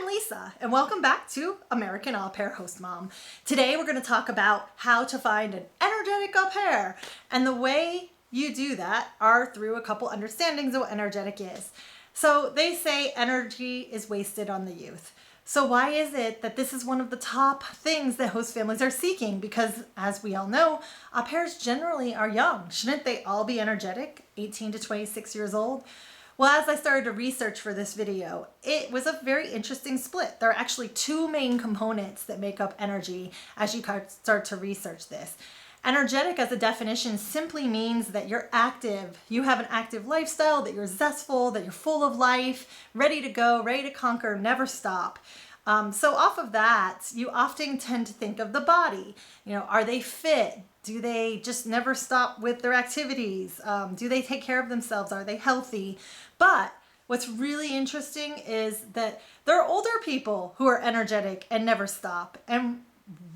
Lisa, and welcome back to American Aupair Host Mom. Today we're going to talk about how to find an energetic au pair, and the way you do that are through a couple understandings of what energetic is. So they say energy is wasted on the youth. So why is it that this is one of the top things that host families are seeking? Because as we all know, au pairs generally are young. Shouldn't they all be energetic, 18 to 26 years old? Well, as I started to research for this video, it was a very interesting split. There are actually two main components that make up energy as you start to research this. Energetic as a definition simply means that you're active, you have an active lifestyle, that you're zestful, that you're full of life, ready to go, ready to conquer, never stop. So off of that, you often tend to think of the body. Are they fit? Do they just never stop with their activities? Do they take care of themselves? Are they healthy? But what's really interesting is that there are older people who are energetic and never stop. And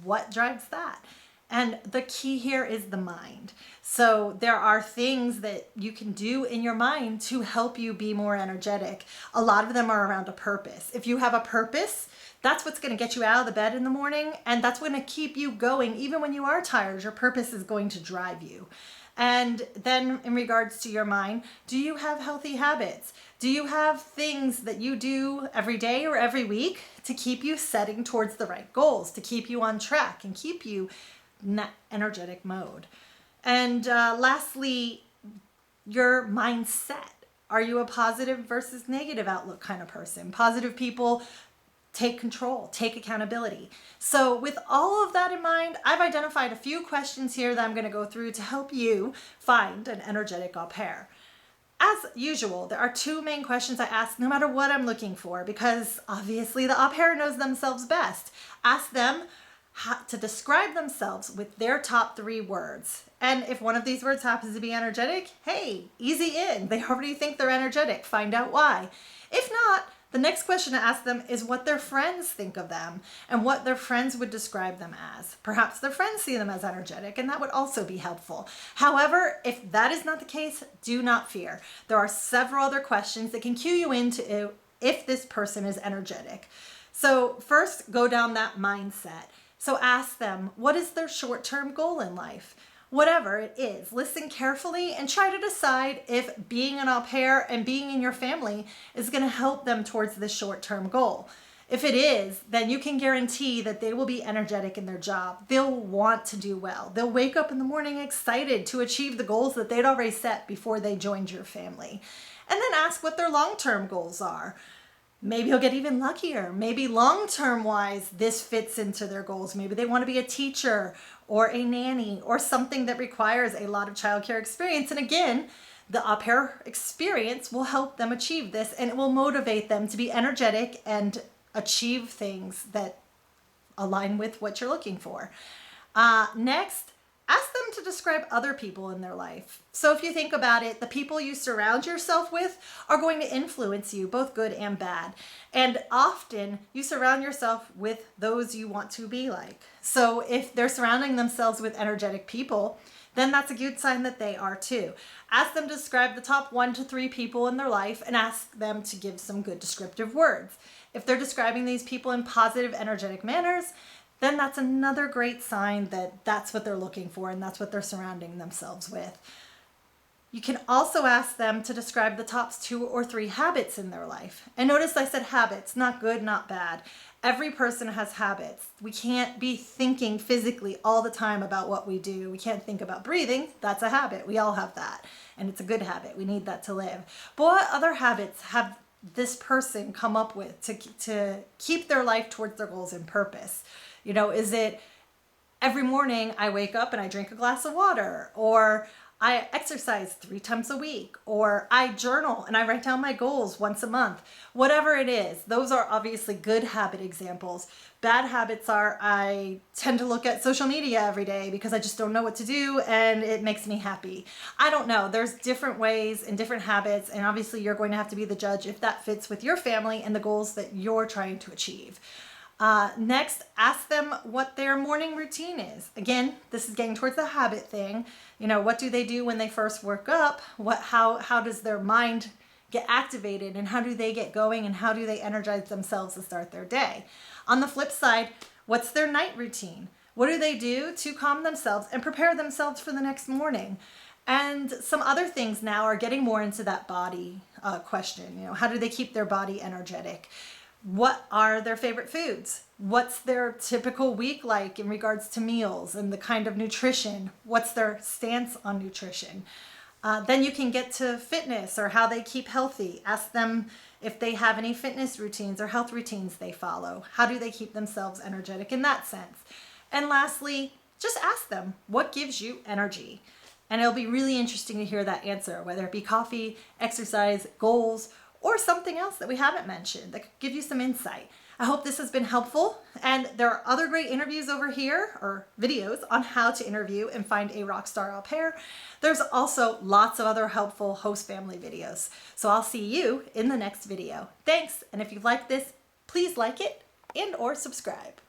what drives that? And the key here is the mind. So there are things that you can do in your mind to help you be more energetic. A lot of them are around a purpose. If you have a purpose, that's what's going to get you out of the bed in the morning, and that's going to keep you going. Even when you are tired, your purpose is going to drive you. And then in regards to your mind, do you have healthy habits? Do you have things that you do every day or every week to keep you setting towards the right goals, to keep you on track and keep you in that energetic mode? And lastly, your mindset. Are you a positive versus negative outlook kind of person? Positive people take control, take accountability. So with all of that in mind, I've identified a few questions here that I'm going to go through to help you find an energetic au pair. As usual, there are two main questions I ask no matter what I'm looking for, because obviously the au pair knows themselves best. Ask them to describe themselves with their top 3 words. And if one of these words happens to be energetic, hey, easy in. They already think they're energetic. Find out why. If not, the next question to ask them is what their friends think of them and what their friends would describe them as. Perhaps their friends see them as energetic, and that would also be helpful. However, if that is not the case, do not fear. There are several other questions that can cue you into if this person is energetic. So first, go down that mindset. So ask them, what is their short-term goal in life? Whatever it is, listen carefully and try to decide if being an au pair and being in your family is going to help them towards this short-term goal. If it is, then you can guarantee that they will be energetic in their job. They'll want to do well. They'll wake up in the morning excited to achieve the goals that they'd already set before they joined your family. And then ask what their long-term goals are. Maybe you'll get even luckier. Maybe long-term wise, this fits into their goals. Maybe they want to be a teacher or a nanny or something that requires a lot of childcare experience. And again, the au pair experience will help them achieve this, and it will motivate them to be energetic and achieve things that align with what you're looking for. Next, ask them to describe other people in their life. So if you think about it, the people you surround yourself with are going to influence you, both good and bad. And often you surround yourself with those you want to be like. So if they're surrounding themselves with energetic people, then that's a good sign that they are too. Ask them to describe the top 1 to 3 people in their life and ask them to give some good descriptive words. If they're describing these people in positive, energetic manners, then that's another great sign that that's what they're looking for and that's what they're surrounding themselves with. You can also ask them to describe the top 2 or 3 habits in their life. And notice I said habits, not good, not bad. Every person has habits. We can't be thinking physically all the time about what we do. We can't think about breathing. That's a habit. We all have that. And it's a good habit. We need that to live. But what other habits have this person come up with to keep their life towards their goals and purpose? Is it every morning I wake up and I drink a glass of water, or I exercise 3 times a week, or I journal and I write down my goals once a month? Whatever it is, those are obviously good habit examples. Bad habits are I tend to look at social media every day because I just don't know what to do and it makes me happy. I don't know. There's different ways and different habits, and obviously you're going to have to be the judge if that fits with your family and the goals that you're trying to achieve. Next, ask them what their morning routine is. Again, this is getting towards the habit thing. What do they do when they first wake up? How does their mind get activated and how do they get going and how do they energize themselves to start their day. On the flip side, what's their night routine? What do they do to calm themselves and prepare themselves for the next morning? And some other things now are getting more into that body question. You know, how do they keep their body energetic? What are their favorite foods? What's their typical week like in regards to meals and the kind of nutrition? What's their stance on nutrition? Then you can get to fitness or how they keep healthy. Ask them if they have any fitness routines or health routines they follow. How do they keep themselves energetic in that sense? And lastly, just ask them, what gives you energy? And it'll be really interesting to hear that answer, whether it be coffee, exercise, goals, or something else that we haven't mentioned that could give you some insight. I hope this has been helpful. And there are other great interviews over here, or videos on how to interview and find a rock star au pair. There's also lots of other helpful host family videos. So I'll see you in the next video. Thanks. And if you like this, please like it and or subscribe.